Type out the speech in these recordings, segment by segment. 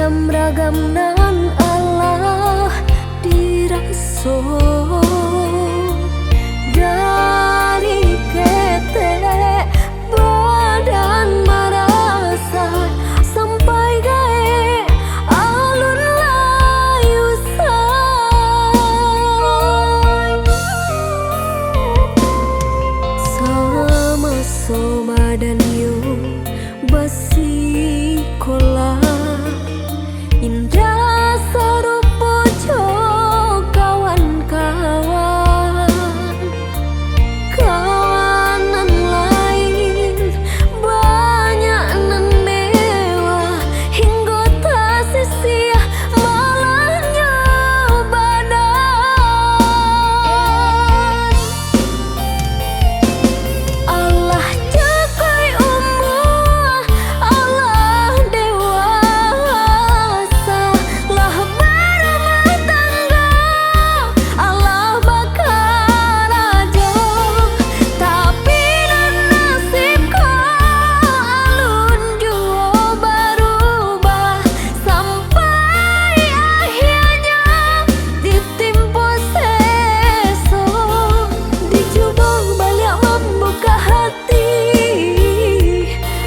Macam ragam nan Allah diraso dari ketek badan merasa sampai gae alun layu say sama soma dan yo basi kola indah sarupa jo kawan-kawan kawanan lain banyak nan mewah hingga tak sia malahnya badan Allah cakai umur Allah dewasa lah berumah tangga Allah bakal aja tapi nan nasibku alun jua berubah sampai akhirnya ditimpa seso dicoba balik membuka hati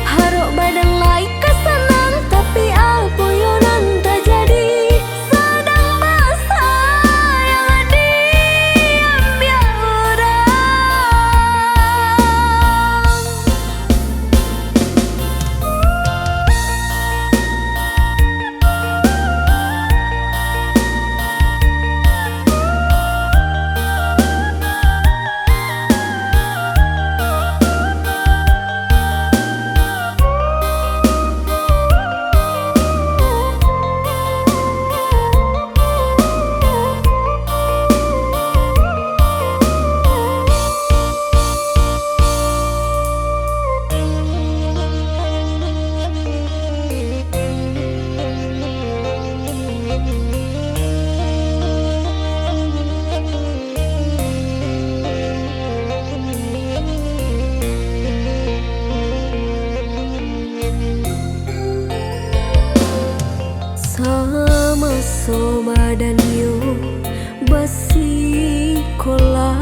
haruk badan lain kesenang tapi apa yang nan terjadi sedang masa yang diambil orang sama soma dan yo basi kola